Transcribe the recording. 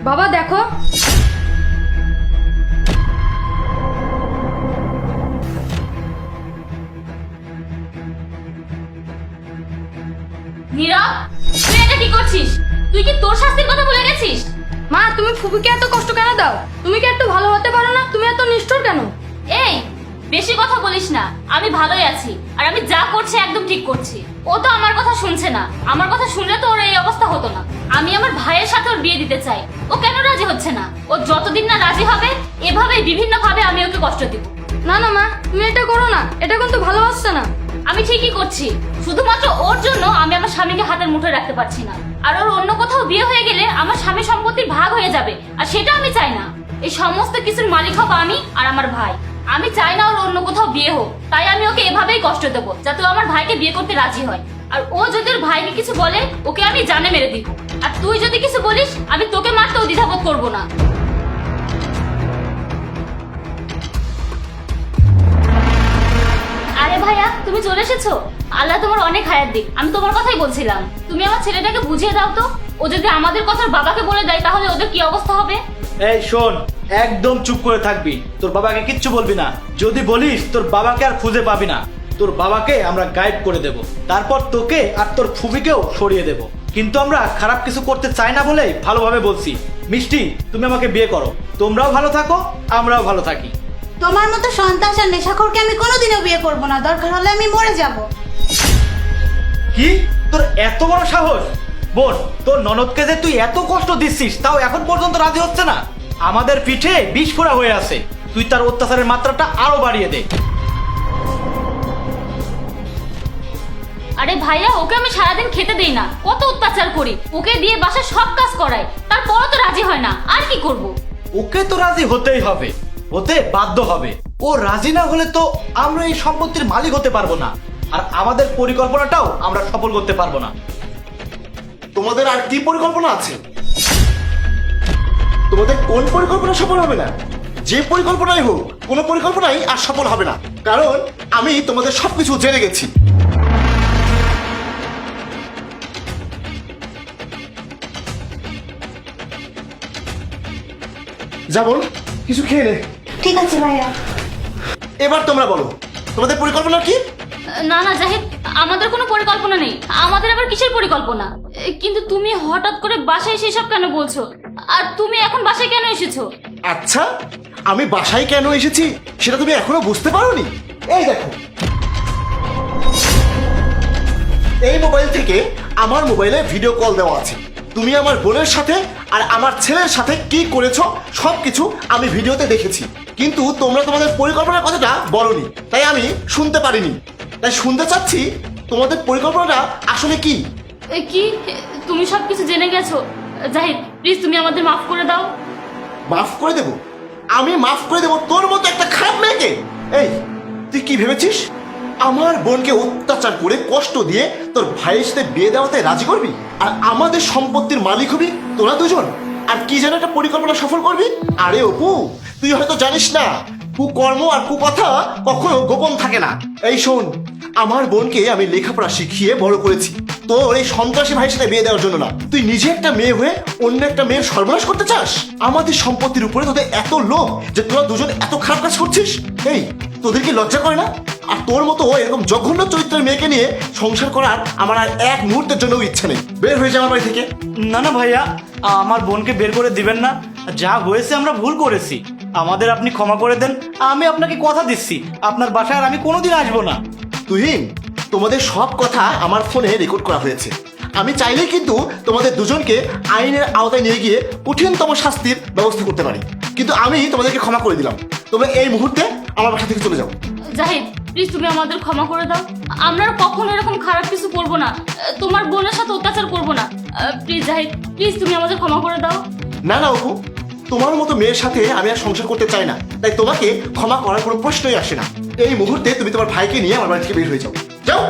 বাবা দেখো, নীরব, তুই এটা কি করছিস? তুই কি তোর শাস্তির কথা ভুলে গেছিস? মা তুমি ফুপিকে এত কষ্ট কেন দাও? তুমি কি একটু ভালো হতে পারো না? তুমি এত নিষ্ঠুর কেন? এই, বেশি কথা বলিস না। আমি ভালোই আছি, আর আমি যা করছি একদম ঠিক করছি। ও তো আমার কথা শুনছে না। আমার কথা শুনলে তো ওর এই অবস্থা হতো না। আমি আমার ভাইয়ের সাথে ওর বিয়ে দিতে চাই। ও কেন রাজি হচ্ছে না? ও যতদিন না রাজি হবে, এভাবেই বিভিন্ন ভাবে আমি ওকে কষ্ট দিব। না না মা, তুমি এটা করো না, এটা কিন্তু ভালোবাসছে না। আমি ঠিকই করছি, শুধুমাত্র ওর জন্য আমি আমার স্বামীকে হাতের মুঠোয় রাখতে পারছি না। আর ওর অন্য কোথাও বিয়ে হয়ে গেলে আমার স্বামী সম্পত্তির ভাগ হয়ে যাবে, আর সেটা আমি চাই না। এই সমস্ত কিছুর মালিক হব আমি আর আমার ভাই। আমি চাই না ওর অন্য কোথাও বিয়ে হোক, তাই আমি ওকে এভাবেই কষ্ট দেবো যাতে ও আমার ভাইকে বিয়ে করতে রাজি হয়। আর ও যদি ওর ভাইকে কিছু বলে, ওকে আমি জানে মেরে দিব। আর তুই যদি কিছু বলিস, আমি তোকে মারতেও দ্বিধাবোধ করবো না। আরে ভাইয়া, তুমি চলে এসেছো? আল্লাহ তোমার অনেক হায়াত দিক। আমি তোমার কথাই বলছিলাম, তুমি আমার ছেলেটাকে বুঝিয়ে দাও তো। ও যদি আমাদের কথা বাবাকে বলে দেয়, তাহলে ওদের কি অবস্থা হবে? এই শোন, একদম চুপ করে থাকবি। তোর বাবাকে কিচ্ছু বলবি না। যদি বলিস, তোর বাবাকে আর খুঁজে পাবি না। তোর বাবাকে আমরা গাইড করে দেব, তারপর তোকে আর তোর ফুবিকেও সরিয়ে দেব। কিন্তু আমরা খারাপ কিছু করতে চাই না বলেই ভালোভাবে বলছি। মিষ্টি, তুমি আমাকে বিয়ে করো। তোমরাও ভালো থাকো, আমরাও ভালো থাকি। তোমার মতো সন্তান আর নেশাখোরকে আমি কোনোদিনও বিয়ে করব না। দরকার হলে আমি মরে যাব। কি, তোর এত বড় সাহস? বোন, তোর ননদকে যে তুই এত কষ্ট দিচ্ছিস, তাও এখন পর্যন্ত রাজি হচ্ছে না। আমাদের পিঠে বিষ ফোড়া হয়ে আছে। তুই তার অত্যাচারের মাত্রাটা আরো বাড়িয়ে দে। আরে ভাইয়া, ওকে আমি সারাদিন খেতে দেই না, কত অত্যাচার করি। ওকে দিয়ে বাসায় সব কাজ করাই, তারপরও তো রাজি হয় না। আর কি করব? ওকে তো রাজি হতেই হবে, হতে বাধ্য হবে। ও রাজি না হলে তো আমরা এই সম্পত্তির মালিক হতে পারবো না, আর আমাদের পরিকল্পনাটাও আমরা সফল করতে পারবো না। তোমাদের আর কি পরিকল্পনা আছে? তোমাদের কোন পরিকল্পনা সফল হবে না? যে পরিকল্পনাই হোক, কোনো পরিকল্পনাই আর সফল হবে না, কারণ আমি তোমাদের সবকিছু জেনে গেছি। যেমন কিছু খেয়ে নে। ঠিক আছে ভাইয়া। এবার তোমরা বলো, তোমাদের পরিকল্পনা কি? না না জাহিদ, আমাদের কোনো পরিকল্পনা নেই। আমাদের আবার কিসের পরিকল্পনা? কিন্তু তুমি হঠাৎ করে বাসায় এসে সব কেন বলছো? আর তুমি এখন বাসায় কেন এসেছো? আচ্ছা, আমি বাসায় কেন এসেছি সেটা তুমি এখনো বুঝতে পারোনি? এই দেখো, এই মোবাইল থেকে আমার মোবাইলে ভিডিও কল দেওয়া আছে। তুমি আমার বোনের সাথে আর আমার ছেলের সাথে কি করেছো সবকিছু আমি ভিডিওতে দেখেছি। কিন্তু তোমরা তোমাদের পরিকল্পনার কথাটা বলোনি, তাই আমি শুনতে পারিনি। তাই শুনতে চাচ্ছি, তোমাদের পরিকল্পনাটা আসলে কি? কি, তুমি সব কিছু জেনে গেছো? জাহিদ, প্লিজ তুমি আমাদের মাফ করে দাও। মাফ করে দেব? আমি মাফ করে দেব তোর মতো একটা খারাপ মেয়েকে? এই, তুই কি ভেবেছিস আমার বোনকে অত্যাচার করে কষ্ট দিয়ে তোর ভাইয়ের সাথে বিয়ে দেওয়াতে রাজি করবি, আর আমাদের সম্পত্তির মালিক হবি তোরা দুজন, আর কি যেন একটা পরিকল্পনা সফল করবি? আরে অপু, তুই হয়তো জানিস না, কুকর্ম আর কুকথা কখনো গোপন থাকে না। এই শোন, আমার বোনকে আমি লেখাপড়া শিখিয়ে বড় করেছি তোর এই সন্ত্রাসী ভাইয়ের সাথে বিয়ে দেওয়ার জন্য না। তুই নিজে একটা মেয়ে হয়ে অন্য একটা মেয়ের সর্বনাশ করতে চাস? আমাদের সম্পত্তির উপরে তোদের এত লোভ যে তোরা দুজন এত খারাপ কাজ করছিস? এই, তোদের কি লজ্জা করে না? আর তোর মতো এরকম জঘন্য চরিত্রের মেয়েকে নিয়ে সংসার করার আমার আর এক মুহূর্তের জন্য ইচ্ছা নেই। বের হয়ে যা আমার বাড়ি থেকে। না না ভাইয়া, আমার বোনকে বের করে দিবেন না। যা হয়েছে আমরা ভুল করেছি, আমাদের আপনি ক্ষমা করে দেন। আমি আপনাকে কথা দিচ্ছি, আপনার বাসায় আর আমি কোনোদিন আসবো না। তুহিন, তোমাদের সব কথা আমার ফোনে রেকর্ড করা হয়েছে। আমি চাইলেই কিন্তু তোমাদের দুজনকে আইনের আওতায় নিয়ে গিয়ে কঠিনতম শাস্তির ব্যবস্থা করতে পারি, কিন্তু আমি তোমাদেরকে ক্ষমা করে দিলাম। তোমরা এই মুহূর্তে আমার বাসা থেকে চলে যাও। জাহিদ, প্লিজ তুমি আমাদের ক্ষমা করে দাও। আমরা আর কখনো এরকম খারাপ কিছু করবো না। তোমার বোনের সাথে অত্যাচার করবো না। প্লিজ জাহিদ, প্লিজ তুমি আমাদের ক্ষমা করে দাও। না না অপু, তোমার মতো মেয়ের সাথে আমি আর সংসার করতে চাই না, তাই তোমাকে ক্ষমা করার কোনো প্রশ্নই আসে না। এই মুহূর্তে তুমি তোমার ভাইকে নিয়ে আমার বাড়ি থেকে বের হয়ে যাও। যাও।